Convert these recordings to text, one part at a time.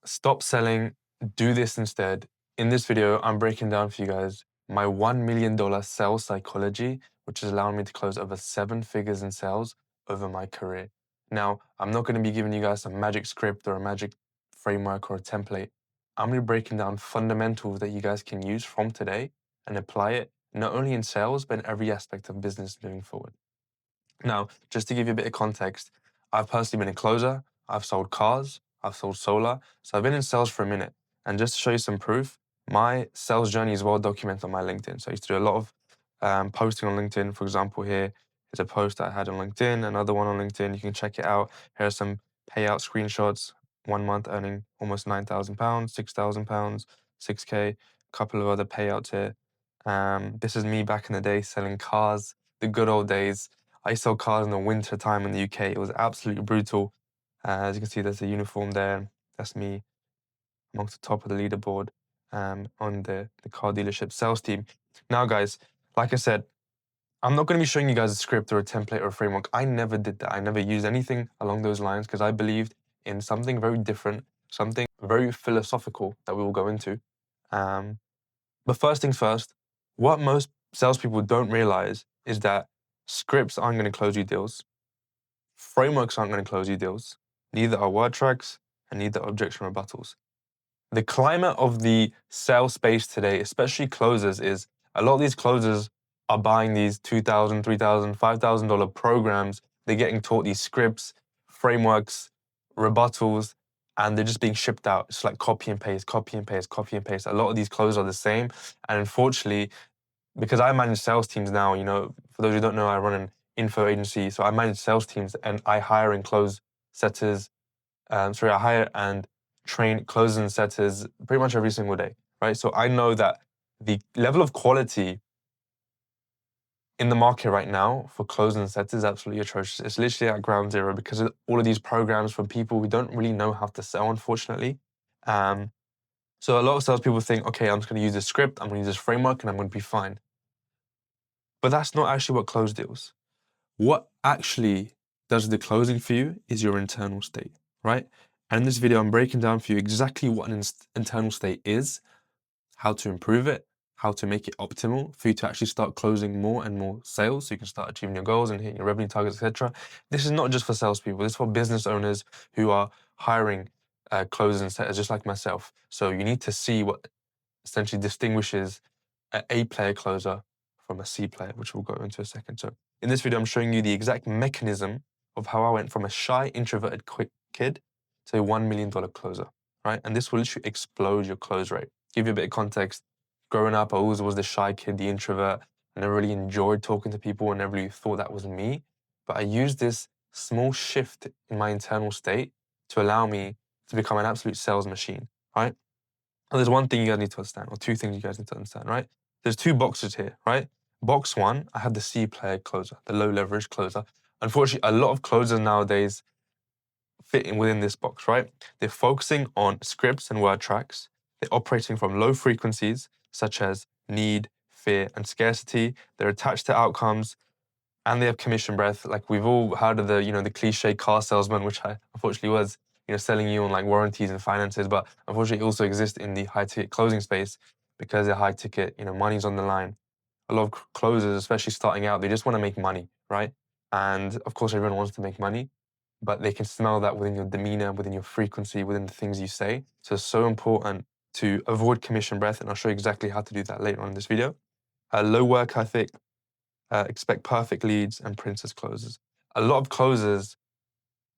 Stop selling, do this instead. In this video, I'm breaking down for you guys my $1 million sales psychology, which has allowed me to close over 7 figures in sales over my career. Now, I'm not going to be giving you guys a magic script or a magic framework or a template. I'm going to be breaking down fundamentals that you guys can use from today and apply it not only in sales, but in every aspect of business moving forward. Now, just to give you a bit of context, I've personally been a closer, I've sold cars, I've sold solar, so I've been in sales for a minute. And just to show you some proof, my sales journey is well documented on my LinkedIn. So I used to do a lot of posting on LinkedIn. For example, here is a post that I had on LinkedIn, another one on LinkedIn. You can check it out. Here are some payout screenshots. 1 month earning almost £9,000, £6,000, 6K, a couple of other payouts here. This is me back in the day selling cars, the good old days. I used to sell cars in the winter time in the UK. It was absolutely brutal. As you can see, there's a uniform there. That's me amongst the top of the leaderboard on the car dealership sales team. Now, guys, like I said, I'm not going to be showing you guys a script or a template or a framework. I never did that. I never used anything along those lines because I believed in something very different, something very philosophical that we will go into. Um, but first things first, what most salespeople don't realize is that scripts aren't going to close you deals. Frameworks aren't going to close you deals. Neither are word tracks and neither are objection rebuttals. The climate of the sales space today, especially closers, is a lot of these closers are buying these $2,000, $3,000, $5,000 programs. They're getting taught these scripts, frameworks, rebuttals, and they're just being shipped out. It's like copy and paste, copy and paste, copy and paste. A lot of these closers are the same. And unfortunately, because I manage sales teams now, for those who don't know, I run an info agency. So I manage sales teams and I hire and close setters. I hire and train closers and setters pretty much every single day, right? So I know that the level of quality in the market right now for closers and setters is absolutely atrocious. It's literally at ground zero because of all of these programs from people who don't really know how to sell, unfortunately. Um, so a lot of salespeople think, okay, I'm just going to use this script, I'm going to use this framework, and I'm going to be fine. But that's not actually what close deals. What actually does the closing for you is your internal state, right? And in this video, I'm breaking down for you exactly what an internal state is, how to improve it, how to make it optimal for you to actually start closing more and more sales so you can start achieving your goals and hitting your revenue targets, etc. This is not just for salespeople. This is for business owners who are hiring closers and setters just like myself. So you need to see what essentially distinguishes an A-player closer from a C player, which we'll go into a second. So in this video, I'm showing you the exact mechanism of how I went from a shy, introverted kid to a $1 million closer, right? And this will literally explode your close rate. Give you a bit of context. Growing up, I always was the shy kid, the introvert. I never really enjoyed talking to people and never really thought that was me. But I used this small shift in my internal state to allow me to become an absolute sales machine, right? And there's one thing you guys need to understand, or two things you guys need to understand, right? There's two boxes here, right? Box one, I have the C player closer, the low leverage closer. Unfortunately, a lot of closers nowadays fit in within this box, right? They're focusing on scripts and word tracks. They're operating from low frequencies, such as need, fear, and scarcity. They're attached to outcomes, and they have commission breath. Like we've all heard of the cliche car salesman, which I unfortunately was, selling you on like warranties and finances, but unfortunately it also exists in the high ticket closing space because they're high ticket, money's on the line. A lot of closers, especially starting out, they just want to make money, right? And of course, everyone wants to make money, but they can smell that within your demeanor, within your frequency, within the things you say. So it's so important to avoid commission breath, and I'll show you exactly how to do that later on in this video. Low work ethic, expect perfect leads and princess closes. A lot of closers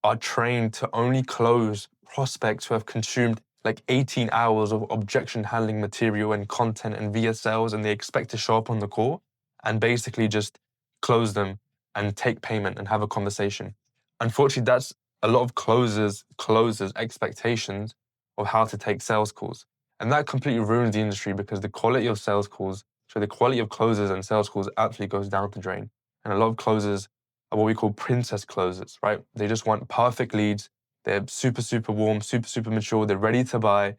are trained to only close prospects who have consumed like 18 hours of objection handling material and content and VSLs, and they expect to show up on the call and basically just close them and take payment and have a conversation. Unfortunately, that's a lot of closers' expectations of how to take sales calls. And that completely ruins the industry because the quality of sales calls, so the quality of closers and sales calls actually goes down the drain. And a lot of closers are what we call princess closers, right? They just want perfect leads. They're super, super warm, super, super mature. They're ready to buy.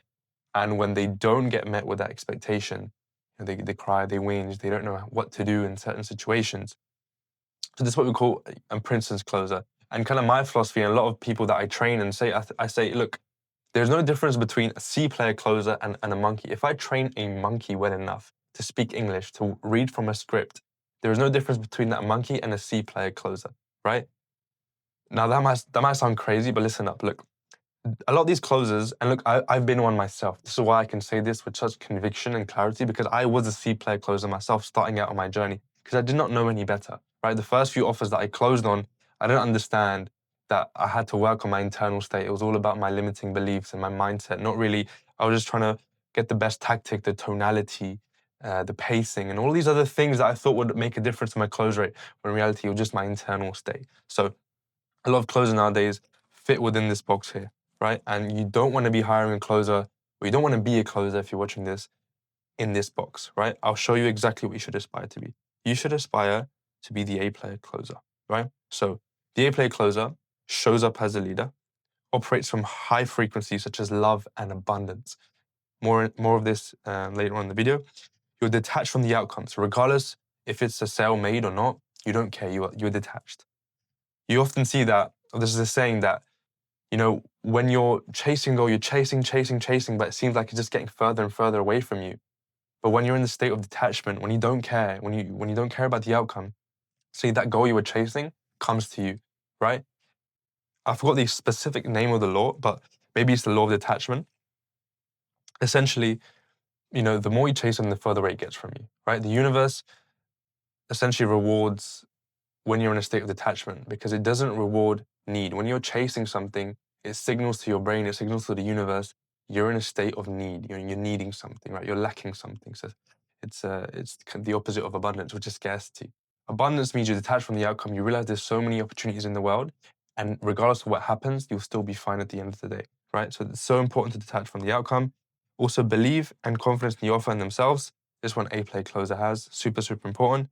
And when they don't get met with that expectation, they cry, they whinge, they don't know what to do in certain situations. So this is what we call a princess closer. And kind of my philosophy, and a lot of people that I train and say, I say, look, There's no difference between a C player closer and a monkey. If I train a monkey well enough to speak English, to read from a script, there is no difference between that monkey and a C player closer, right? Now that might sound crazy, but listen up. Look, a lot of these closers, and look, I've been one myself. This is why I can say this with such conviction and clarity, because I was a C player closer myself starting out on my journey, because I did not know any better, right? The first few offers that I closed on, I didn't understand that I had to work on my internal state. It was all about my limiting beliefs and my mindset, not really, I was just trying to get the best tactic, the tonality, the pacing, and all these other things that I thought would make a difference in my close rate, when in reality, it was just my internal state. So a lot of closers nowadays fit within this box here, right? And you don't want to be hiring a closer, or you don't want to be a closer if you're watching this in this box, right? I'll show you exactly what you should aspire to be. You should aspire to be the A player closer, right? So the A player closer shows up as a leader, operates from high frequencies such as love and abundance. More of this later on in the video. You're detached from the outcome. So regardless if it's a sale made or not, you don't care. You're detached. You often see that, or this is a saying that, when you're chasing a goal, you're chasing, but it seems like it's just getting further and further away from you. But when you're in the state of detachment, when you don't care, when you don't care about the outcome, see that goal you were chasing comes to you, right? I forgot the specific name of the law, but maybe it's the law of detachment. Essentially, the more you chase them, the further away it gets from you, right? The universe essentially rewards when you're in a state of detachment, because it doesn't reward need. When you're chasing something, it signals to your brain, it signals to the universe, you're in a state of need. You're needing something, right? You're lacking something. So it's the opposite of abundance, which is scarcity. Abundance means you're detached from the outcome. You realize there's so many opportunities in the world, and regardless of what happens, you'll still be fine at the end of the day, right? So it's so important to detach from the outcome. Also, believe and confidence in the offer and themselves. This one A play closer has super, super important.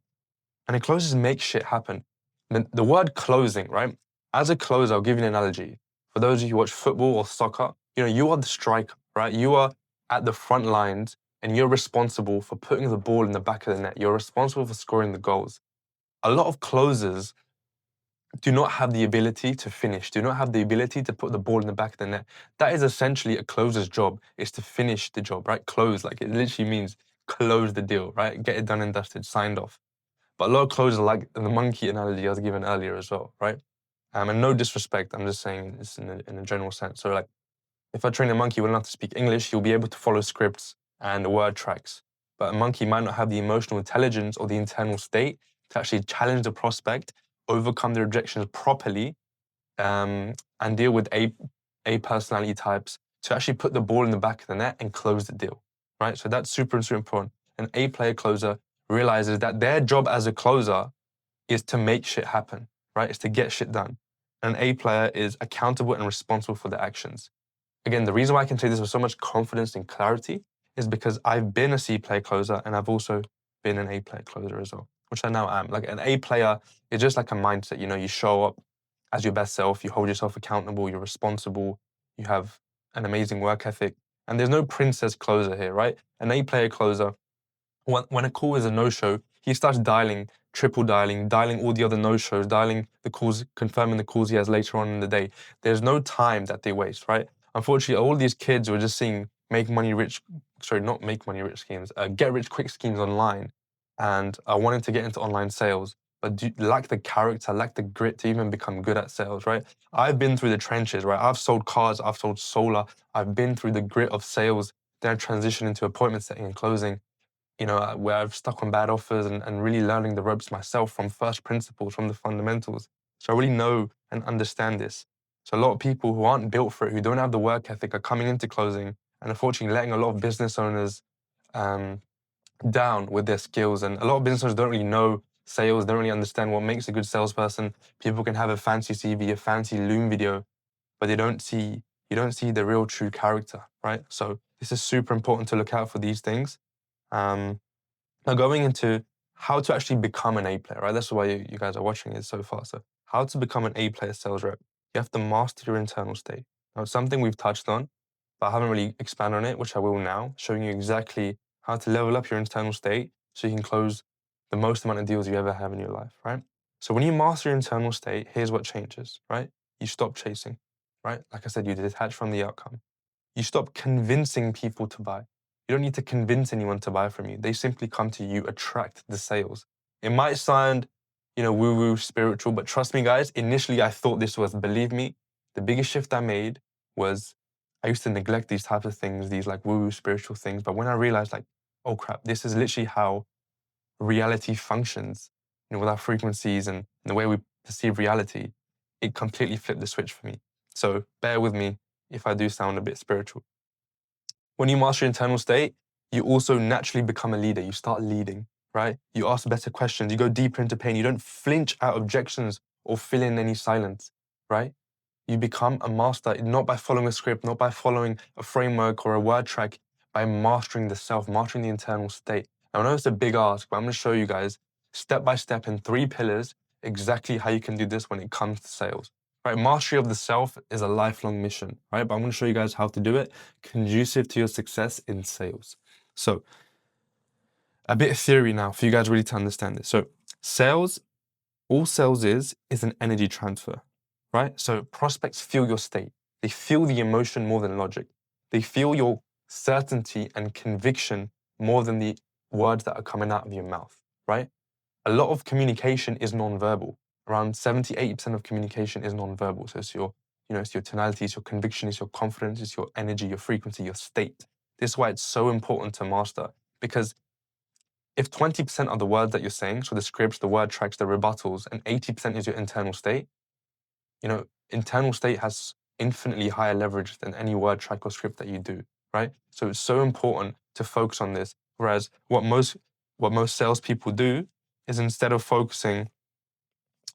And it closes make shit happen. The word closing, right? As a closer, I'll give you an analogy. For those of you who watch football or soccer, you are the striker, right? You are at the front lines and you're responsible for putting the ball in the back of the net. You're responsible for scoring the goals. A lot of closers do not have the ability to finish, do not have the ability to put the ball in the back of the net. That is essentially a closer's job, is to finish the job, right? Close, like it literally means close the deal, right? Get it done and dusted, signed off. But a lot of closers are like the monkey analogy I was given earlier as well, right? And no disrespect, I'm just saying this in a general sense. So like, if I train a monkey well enough to speak English, he'll be able to follow scripts and word tracks. But a monkey might not have the emotional intelligence or the internal state to actually challenge the prospect, overcome their objections properly, and deal with A personality types to actually put the ball in the back of the net and close the deal, right? So that's super, super important. An A player closer realizes that their job as a closer is to make shit happen, right? It's to get shit done. An A player is accountable and responsible for their actions. Again, the reason why I can say this with so much confidence and clarity is because I've been a C player closer and I've also been an A player closer as well, which I now am. Like an A player is just like a mindset, you show up as your best self, you hold yourself accountable, you're responsible, you have an amazing work ethic. And there's no princess closer here, right? An A player closer, when a call is a no-show, he starts dialing, triple dialing all the other no-shows, dialing the calls, confirming the calls he has later on in the day. There's no time that they waste, right? Unfortunately, all these kids were just seeing not make money rich schemes, get rich quick schemes online, and wanting to get into online sales, but lack the character, lack the grit to even become good at sales, right? I've been through the trenches, right? I've sold cars, I've sold solar, I've been through the grit of sales, then I transitioned into appointment setting and closing, where I've stuck on bad offers and really learning the ropes myself from first principles, from the fundamentals. So I really know and understand this. So a lot of people who aren't built for it, who don't have the work ethic, are coming into closing and unfortunately letting a lot of business owners um, down with their skills. And a lot of business owners don't really know sales, don't really understand what makes a good salesperson. People can have a fancy CV, a fancy Loom video, but you don't see the real true character, right? So this is super important to look out for these things. Um, Now going into how to actually become an A player, right? That's why you guys are watching it so far. So how to become an A player sales rep. You have to master your internal state. Now it's something we've touched on, but I haven't really expanded on it, which I will now, showing you exactly how to level up your internal state so you can close the most amount of deals you ever have in your life, right? So when you master your internal state, here's what changes, right? You stop chasing, right? Like I said, you detach from the outcome. You stop convincing people to buy. You don't need to convince anyone to buy from you. They simply come to you, attract the sales. It might sound, woo-woo spiritual, but trust me, guys, initially I thought this was, believe me, the biggest shift I made was I used to neglect these types of things, these like woo-woo spiritual things. But when I realized like, oh crap, this is literally how reality functions, with our frequencies and the way we perceive reality, it completely flipped the switch for me. So bear with me if I do sound a bit spiritual. When you master your internal state, you also naturally become a leader. You start leading, right? You ask better questions. You go deeper into pain. You don't flinch at objections or fill in any silence, right? You become a master, not by following a script, not by following a framework or a word track, by mastering the self, mastering the internal state. Now, I know it's a big ask, but I'm going to show you guys step by step in 3 pillars exactly how you can do this when it comes to sales. Right, mastery of the self is a lifelong mission, right? But I'm going to show you guys how to do it conducive to your success in sales. So, a bit of theory now for you guys really to understand this. So, sales, all sales is an energy transfer, right? So, prospects feel your state. They feel the emotion more than logic. They feel your certainty and conviction more than the words that are coming out of your mouth, right? A lot of communication is non-verbal. Around 70-80% of communication is non-verbal. So it's it's your tonality, it's your conviction, it's your confidence, it's your energy, your frequency, your state. This is why it's so important to master. Because if 20% are the words that you're saying, so the scripts, the word tracks, the rebuttals, and 80% is your internal state, internal state has infinitely higher leverage than any word track or script that you do, right? So it's so important to focus on this. Whereas what most salespeople do is instead of focusing,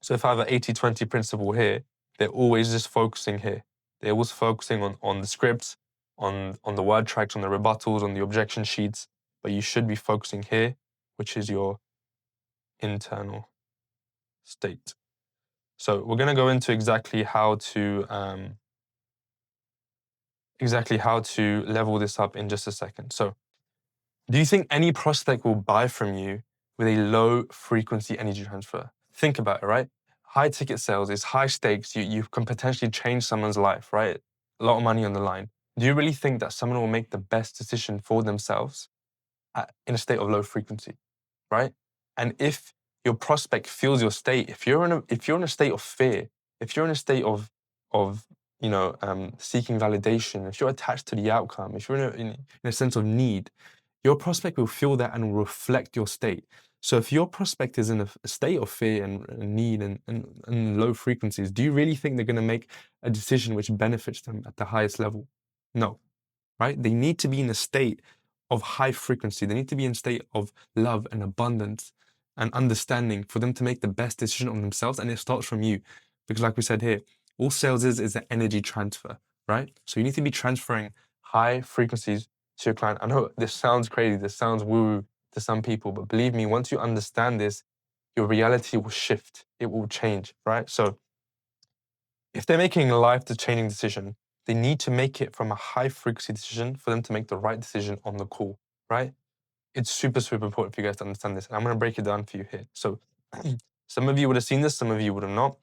so if I have an 80-20 principle here, they're always just focusing here. They're always focusing on the scripts, on the word tracks, on the rebuttals, on the objection sheets, but you should be focusing here, which is your internal state. So we're going to go into exactly how to level this up in just a second. So do you think any prospect will buy from you with a low frequency energy transfer? Think about it, right? High ticket sales is high stakes. You can potentially change someone's life, right? A lot of money on the line. Do you really think that someone will make the best decision for themselves in a state of low frequency, right? And if your prospect feels your state, if you're in a state of fear, if you're in a state of seeking validation, if you're attached to the outcome, if you're in a sense of need, your prospect will feel that and will reflect your state. So if your prospect is in a state of fear and need and low frequencies, do you really think they're going to make a decision which benefits them at the highest level? No, right? They need to be in a state of high frequency. They need to be in a state of love and abundance and understanding for them to make the best decision on themselves. And it starts from you. Because like we said here, all sales is an energy transfer, right? So you need to be transferring high frequencies to your client. I know this sounds crazy, this sounds woo to some people, but believe me, once you understand this, your reality will shift. It will change, right? So if they're making a life-changing decision, they need to make it from a high-frequency decision for them to make the right decision on the call, right? It's super, super important for you guys to understand this. And I'm going to break it down for you here. So some of you would have seen this, some of you would have not.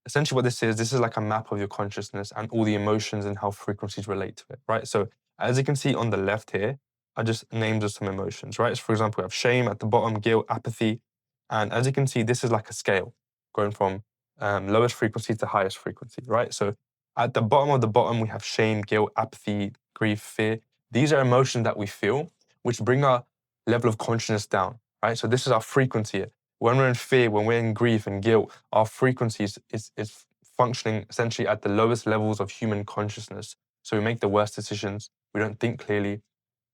Essentially what this is like a map of your consciousness and all the emotions and how frequencies relate to it, right? So as you can see on the left here, are just names of some emotions, right? So for example, we have shame at the bottom, guilt, apathy. And as you can see, this is like a scale going from lowest frequency to highest frequency, right? So at the bottom of the bottom, we have shame, guilt, apathy, grief, fear. These are emotions that we feel, which bring our level of consciousness down, right? So this is our frequency. When we're in fear, when we're in grief and guilt, our frequency is functioning essentially at the lowest levels of human consciousness. So we make the worst decisions, we don't think clearly,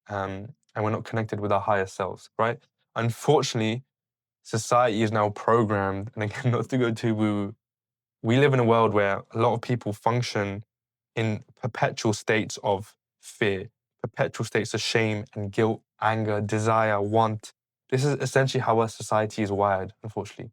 and we're not connected with our higher selves, right? Unfortunately, society is now programmed, and again, not to go too woo, we live in a world where a lot of people function in perpetual states of fear, perpetual states of shame and guilt, anger, desire, want. This is essentially how our society is wired, unfortunately.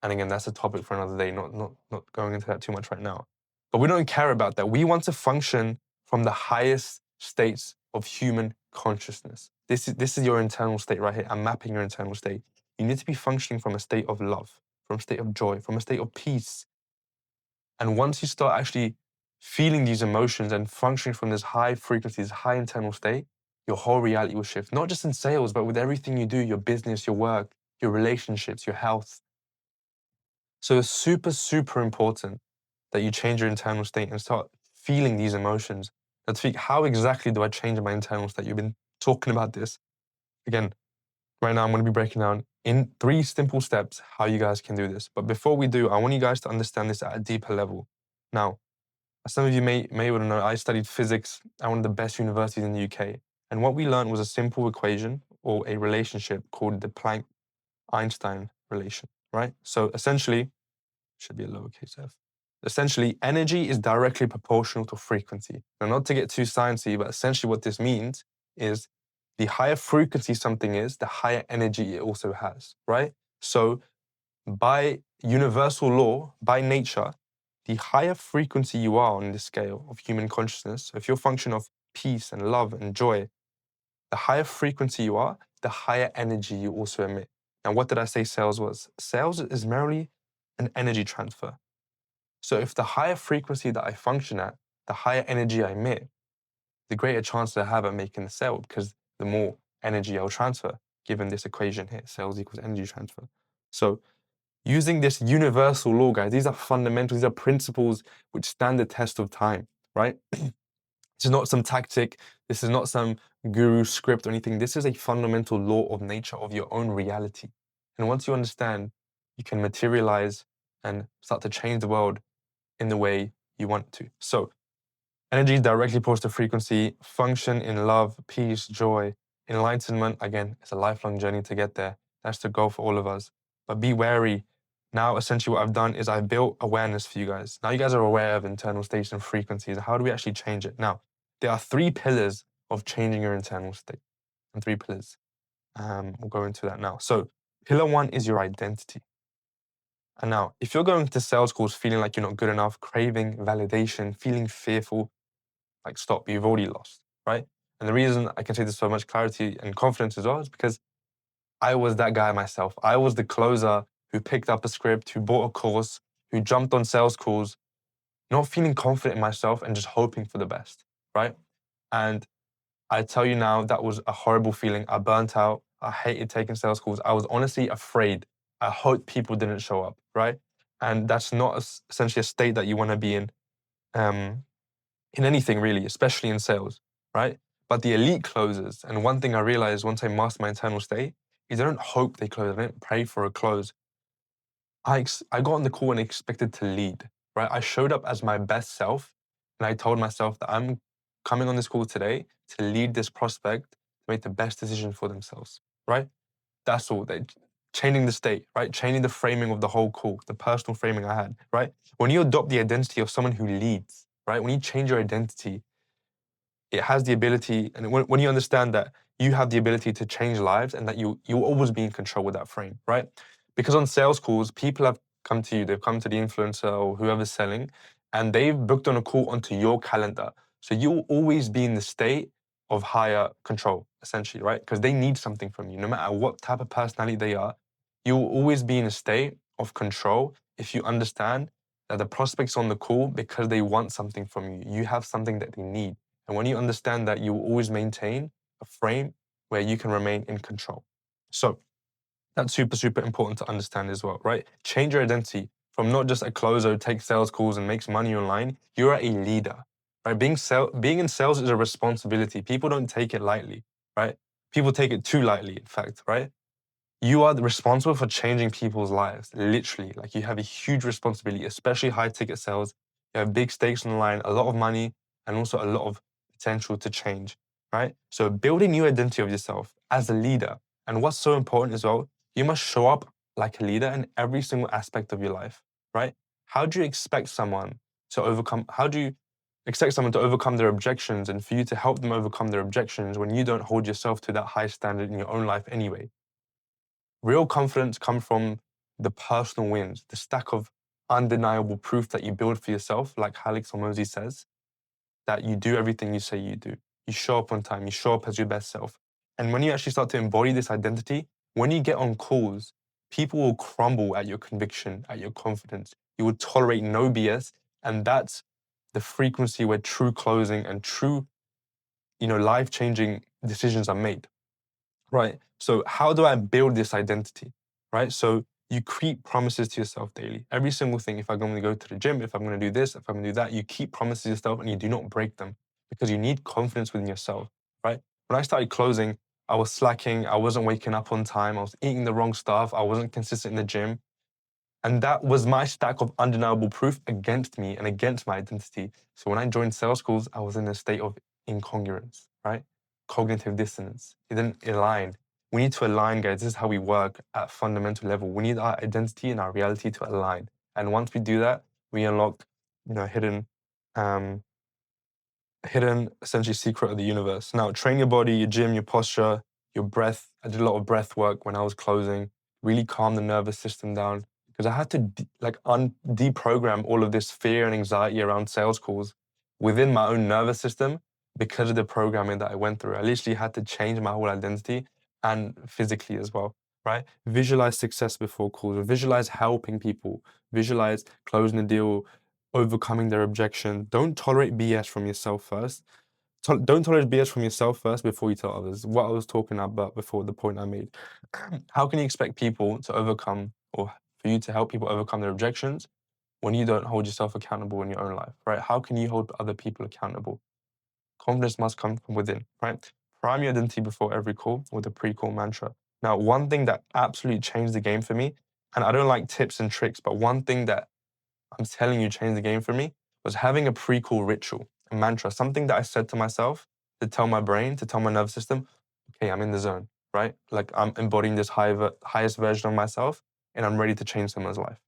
And again, that's a topic for another day, not going into that too much right now. But we don't care about that. We want to function from the highest states of human consciousness. This is your internal state right here. I'm mapping your internal state. You need to be functioning from a state of love, from a state of joy, from a state of peace. And once you start actually feeling these emotions and functioning from this high frequency, this high internal state, your whole reality will shift. Not just in sales, but with everything you do, your business, your work, your relationships, your health. So it's super, super important that you change your internal state and start feeling these emotions. Now, Tariq, how exactly do I change my internal state? You've been talking about this. Again, right now I'm going to be breaking down in 3 simple steps how you guys can do this. But before we do, I want you guys to understand this at a deeper level. Now, as some of you may want to know, I studied physics at one of the best universities in the UK. And what we learned was a simple equation or a relationship called the Planck-Einstein relation, right? So essentially, should be a lowercase f. Essentially, energy is directly proportional to frequency. Now, not to get too sciencey, but essentially what this means is the higher frequency something is, the higher energy it also has, right? So by universal law, by nature, the higher frequency you are on the scale of human consciousness, if you're a function of peace and love and joy, the higher frequency you are, the higher energy you also emit. Now, what did I say sales was? Sales is merely an energy transfer. So if the higher frequency that I function at, the higher energy I emit, the greater chance I have at making the sale because the more energy I'll transfer, given this equation here, sales equals energy transfer. So using this universal law, guys, these are fundamentals, these are principles which stand the test of time, right? This is not some tactic, this is not some guru script or anything. This is a fundamental law of nature of your own reality. And once you understand, you can materialize and start to change the world in the way you want to. So energy is directly opposed to frequency, function in love, peace, joy, enlightenment. Again, it's a lifelong journey to get there. That's the goal for all of us. But be wary. Now, essentially what I've done is I've built awareness for you guys. Now you guys are aware of internal states and frequencies. How do we actually change it? Now, there are 3 pillars of changing your internal state. And 3 pillars. We'll go into that now. So pillar 1 is your identity. And now, if you're going to sales calls feeling like you're not good enough, craving validation, feeling fearful, like stop, you've already lost, right? And the reason I can say this with so much clarity and confidence as well is because I was that guy myself. I was the closer who picked up a script, who bought a course, who jumped on sales calls, not feeling confident in myself and just hoping for the best, right? And I tell you now, that was a horrible feeling. I burnt out. I hated taking sales calls. I was honestly afraid. I hoped people didn't show up, right? And that's not essentially a state that you want to be um, in anything really, especially in sales, right? But the elite closers, and one thing I realized once I mastered my internal state, is I don't hope they close. I don't pray for a close. I got on the call and expected to lead, right? I showed up as my best self, and I told myself that I'm coming on this call today to lead this prospect to make the best decision for themselves, right? That's all. Changing the state, right? Changing the framing of the whole call, the personal framing I had, right? When you adopt the identity of someone who leads, right? When you change your identity, it has the ability, and when you understand that you have the ability to change lives and that you'll always be in control with that frame, right? Because on sales calls, people have come to you, they've come to the influencer or whoever's selling, and they've booked on a call onto your calendar. So you'll always be in the state of higher control, essentially, right? Because they need something from you. No matter what type of personality they are, you'll always be in a state of control if you understand that the prospect's on the call because they want something from you. You have something that they need. And when you understand that, you will always maintain a frame where you can remain in control. So that's super, super important to understand as well, right? Change your identity from not just a closer who takes sales calls and makes money online. You're a leader, right? Being in sales is a responsibility. People don't take it lightly, right? People take it too lightly, in fact, right? You are responsible for changing people's lives, literally. Like you have a huge responsibility, especially high ticket sales. You have big stakes on the line, a lot of money, and also a lot of potential to change, right? So build a new identity of yourself as a leader. And what's so important as well, you must show up like a leader in every single aspect of your life, right? How do you expect someone how do you expect someone to overcome their objections and for you to help them overcome their objections when you don't hold yourself to that high standard in your own life anyway? Real confidence comes from the personal wins, the stack of undeniable proof that you build for yourself, like Alex Hormozi says, that you do everything you say you do. You show up on time, you show up as your best self. And when you actually start to embody this identity, when you get on calls, people will crumble at your conviction, at your confidence. You will tolerate no BS. And that's the frequency where true closing and true, life-changing decisions are made, right? So how do I build this identity, right? So you keep promises to yourself daily. Every single thing, if I'm going to go to the gym, if I'm going to do this, if I'm going to do that, you keep promises to yourself and you do not break them because you need confidence within yourself, right? When I started closing, I was slacking, I wasn't waking up on time, I was eating the wrong stuff, I wasn't consistent in the gym. And that was my stack of undeniable proof against me and against my identity. So when I joined sales schools, I was in a state of incongruence, right? Cognitive dissonance. It didn't align. We need to align, guys. This is how we work at fundamental level. We need our identity and our reality to align. And once we do that, we unlock, um, hidden essentially secret of the universe. Now, train your body, your gym, your posture, your breath. I did a lot of breath work when I was closing, really calm the nervous system down because I had to deprogram all of this fear and anxiety around sales calls within my own nervous system because of the programming that I went through. I literally had to change my whole identity and physically as well, right? Visualize success before calls, visualize helping people, visualize closing a deal, overcoming their objection. Don't tolerate BS from yourself first. Don't tolerate BS from yourself first before you tell others. What I was talking about before, the point I made. How can you expect people to overcome or for you to help people overcome their objections when you don't hold yourself accountable in your own life, right? How can you hold other people accountable? Confidence must come from within, right? Prime your identity before every call with a pre-call mantra. Now, one thing that absolutely changed the game for me, and I don't like tips and tricks, but one thing that I'm telling you changed the game for me was having a pre-call ritual, a mantra, something that I said to myself to tell my brain, to tell my nervous system, okay, I'm in the zone, right? Like I'm embodying this highest version of myself and I'm ready to change someone's life.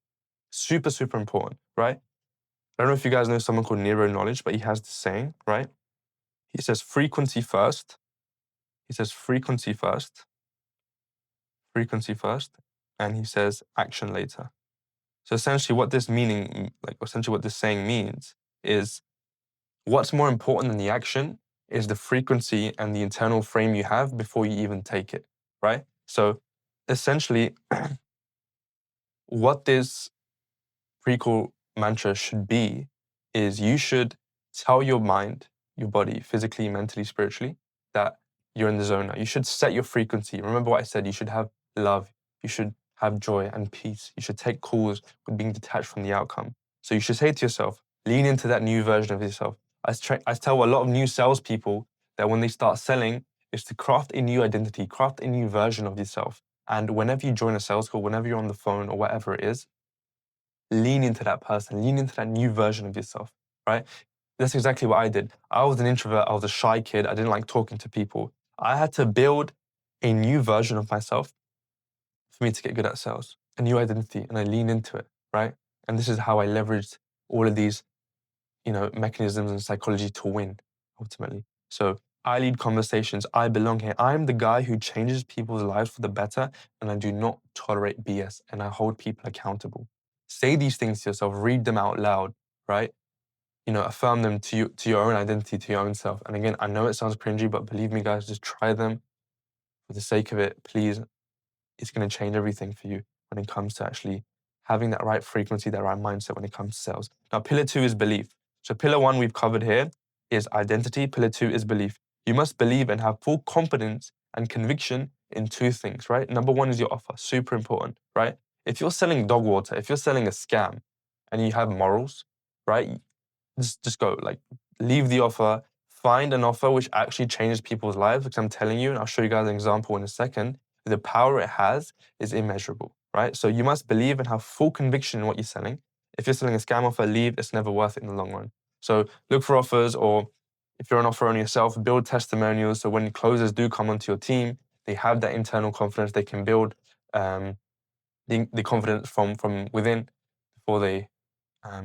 Super, super important, right? I don't know if you guys know someone called Nero Knowledge, but he has this saying, right? He says frequency first. He says frequency first, and he says action later. So essentially what this saying means is what's more important than the action is the frequency and the internal frame you have before you even take it, right? So essentially, what this pre-call mantra should be is you should tell your mind, your body, physically, mentally, spiritually, that you're in the zone now. You should set your frequency. Remember what I said, you should have love, you should have joy and peace. You should take calls with being detached from the outcome. So you should say to yourself, lean into that new version of yourself. I tell a lot of new salespeople that when they start selling, is to craft a new identity, craft a new version of yourself. And whenever you join a sales call, whenever you're on the phone or whatever it is, lean into that person, lean into that new version of yourself, right? That's exactly what I did. I was an introvert, I was a shy kid, I didn't like talking to people. I had to build a new version of myself for me to get good at sales, a new identity, and I leaned into it, right? And this is how I leveraged all of these, mechanisms and psychology to win, ultimately. So I lead conversations, I belong here. I'm the guy who changes people's lives for the better, and I do not tolerate BS, and I hold people accountable. Say these things to yourself, read them out loud, right? Affirm them to your own identity, to your own self. And again, I know it sounds cringy, but believe me, guys, just try them for the sake of it. Please, it's going to change everything for you when it comes to actually having that right frequency, that right mindset when it comes to sales. Now, pillar 2 is belief. So pillar 1 we've covered here is identity. Pillar 2 is belief. You must believe and have full confidence and conviction in 2 things, right? Number 1 is your offer, super important, right? If you're selling dog water, if you're selling a scam and you have morals, right? Just go, like, leave the offer, find an offer which actually changes people's lives, because I'm telling you, and I'll show you guys an example in a second, the power it has is immeasurable, right? So you must believe and have full conviction in what you're selling. If you're selling a scam offer, leave, it's never worth it in the long run. So look for offers, or if you're an offer on yourself, build testimonials, so when closers do come onto your team, they have that internal confidence, they can build the confidence from within before they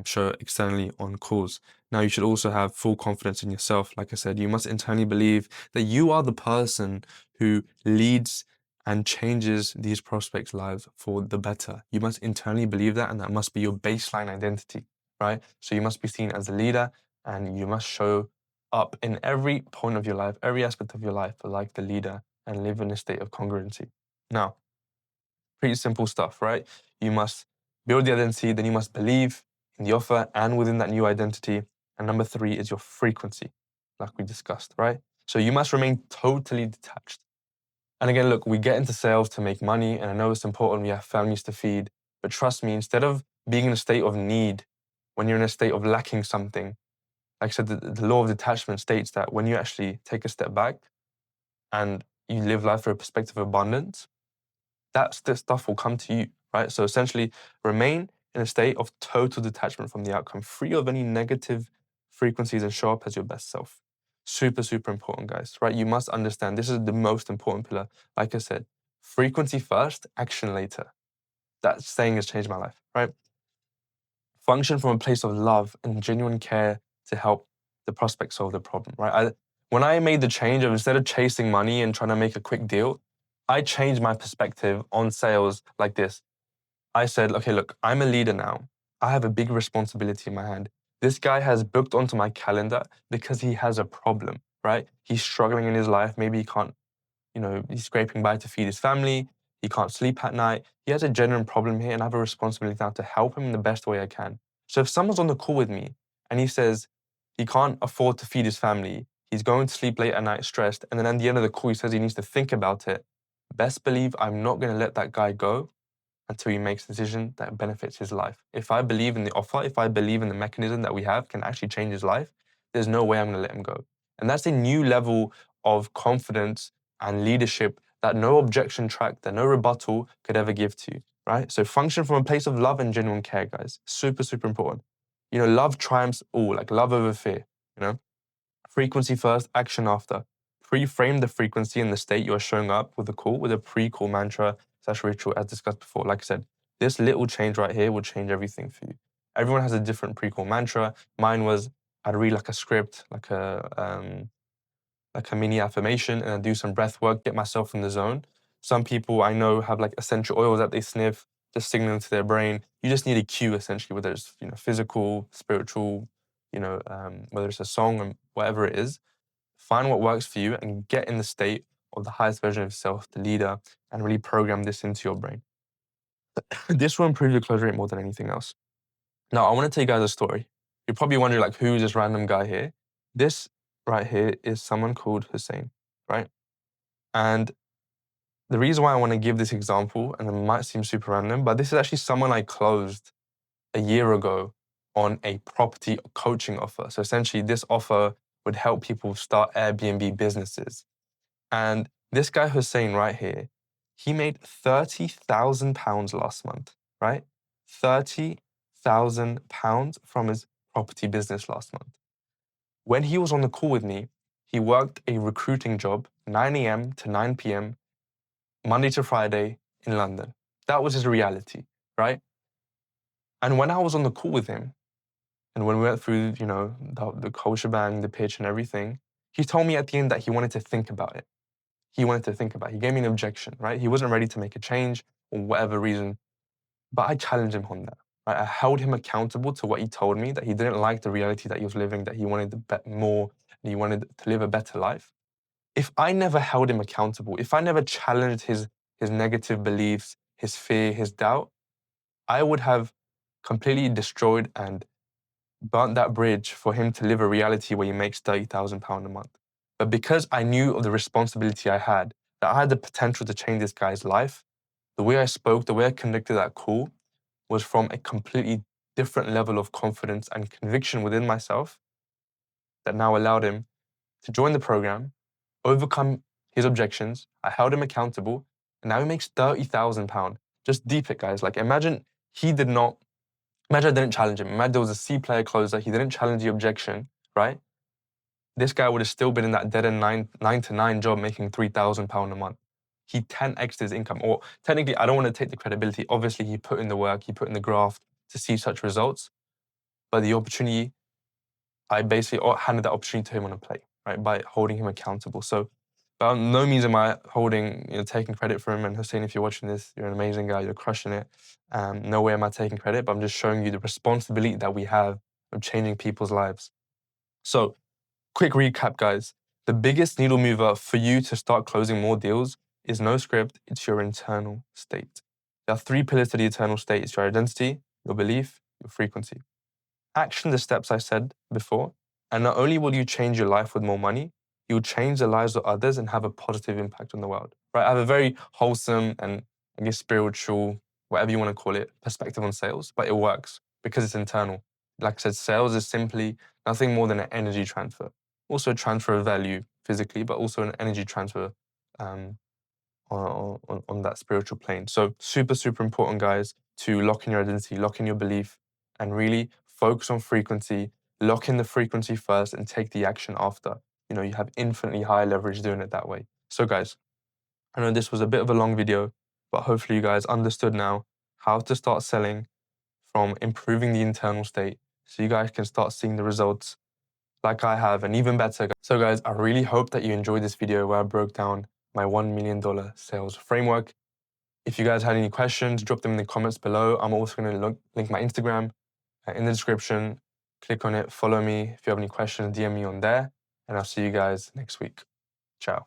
show externally on calls. Now, you should also have full confidence in yourself. Like I said, you must internally believe that you are the person who leads and changes these prospects' lives for the better. You must internally believe that, and that must be your baseline identity, right? So you must be seen as a leader, and you must show up in every point of your life, every aspect of your life, like the leader, and live in a state of congruency. Now, pretty simple stuff, right? You must build the identity, then you must believe in the offer and within that new identity. And number 3 is your frequency, like we discussed, right? So you must remain totally detached. And again, look, we get into sales to make money, and I know it's important, we have families to feed, but trust me, instead of being in a state of need, when you're in a state of lacking something, like I said, the law of detachment states that when you actually take a step back and you live life through a perspective of abundance, that stuff will come to you, right? So essentially, remain in a state of total detachment from the outcome, free of any negative frequencies, and show up as your best self. Super, super important, guys, right? You must understand this is the most important pillar. Like I said, frequency first, action later. That saying has changed my life, right? Function from a place of love and genuine care to help the prospect solve the problem, right? When I made the change of instead of chasing money and trying to make a quick deal, I changed my perspective on sales like this. I said, okay, look, I'm a leader now. I have a big responsibility in my hand. This guy has booked onto my calendar because he has a problem, right? He's struggling in his life. Maybe he can't, he's scraping by to feed his family. He can't sleep at night. He has a genuine problem here, and I have a responsibility now to help him in the best way I can. So if someone's on the call with me and he says he can't afford to feed his family, he's going to sleep late at night stressed, and then at the end of the call he says he needs to think about it, best believe I'm not going to let that guy go until he makes a decision that benefits his life. If I believe in the offer, if I believe in the mechanism that we have can actually change his life, there's no way I'm going to let him go. And that's a new level of confidence and leadership that no objection track, that no rebuttal could ever give to you, right? So function from a place of love and genuine care, guys. Super, super important. Love triumphs all, like love over fear, you know? Frequency first, action after. Pre-frame the frequency and the state you are showing up with a call with a pre-call mantra/ritual as discussed before. Like I said, this little change right here will change everything for you. Everyone has a different pre-call mantra. Mine was I'd read like a script, like a mini affirmation, and I'd do some breath work, get myself in the zone. Some people I know have like essential oils that they sniff, just signaling to their brain. You just need a cue essentially, whether it's physical, spiritual, whether it's a song or whatever it is. Find what works for you and get in the state of the highest version of yourself, the leader, and really program this into your brain. This will improve your close rate more than anything else. Now, I want to tell you guys a story. You're probably wondering, like, who is this random guy here? This right here is someone called Hussein, right? And the reason why I want to give this example, and it might seem super random, but this is actually someone I closed a year ago on a property coaching offer. So essentially, this offer would help people start Airbnb businesses. And this guy Hussein right here, he made £30,000 last month, right? £30,000 from his property business last month. When he was on the call with me, he worked a recruiting job, 9 a.m. to 9 p.m., Monday to Friday in London. That was his reality, right? And when I was on the call with him, and when we went through, the whole shebang, the pitch and everything, he told me at the end that he wanted to think about it. He wanted to think about it. He gave me an objection, right? He wasn't ready to make a change or whatever reason, but I challenged him on that. Right? I held him accountable to what he told me, that he didn't like the reality that he was living, that he wanted more, and he wanted to live a better life. If I never held him accountable, if I never challenged his negative beliefs, his fear, his doubt, I would have completely destroyed and burnt that bridge for him to live a reality where he makes £30,000 a month. But because I knew of the responsibility I had, that I had the potential to change this guy's life, the way I spoke, the way I conducted that call was from a completely different level of confidence and conviction within myself that now allowed him to join the program, overcome his objections. I held him accountable, and now he makes £30,000. Just deep it, guys. Like, imagine I didn't challenge him. Imagine there was a C player closer, he didn't challenge the objection, right? This guy would have still been in that dead end 9 to 9 job making £3,000 a month. He 10x'd his income. Or technically, I don't want to take the credibility. Obviously, he put in the work, he put in the graft to see such results. But the opportunity, I basically handed that opportunity to him on a plate, right? By holding him accountable. So by no means am I taking credit for him. And Hussein, if you're watching this, you're an amazing guy, you're crushing it. No way am I taking credit, but I'm just showing you the responsibility that we have of changing people's lives. So quick recap, guys. The biggest needle mover for you to start closing more deals is no script, it's your internal state. There are 3 pillars to the internal state. It's your identity, your belief, your frequency. action the steps I said before, and not only will you change your life with more money, you'll change the lives of others and have a positive impact on the world, right? I have a very wholesome and, I guess, spiritual, whatever you want to call it, perspective on sales, but it works because it's internal. Like I said, sales is simply nothing more than an energy transfer. Also a transfer of value physically, but also an energy transfer um, on that spiritual plane. So super, super important, guys, to lock in your identity, lock in your belief, and really focus on frequency, lock in the frequency first and take the action after. You know, you have infinitely higher leverage doing it that way. So guys, I know this was a bit of a long video, but hopefully you guys understood now how to start selling from improving the internal state so you guys can start seeing the results like I have and even better. So guys, I really hope that you enjoyed this video where I broke down my $1 million sales framework. If you guys had any questions, drop them in the comments below. I'm also going to link my Instagram in the description. Click on it, follow me. If you have any questions, DM me on there, and I'll see you guys next week. Ciao.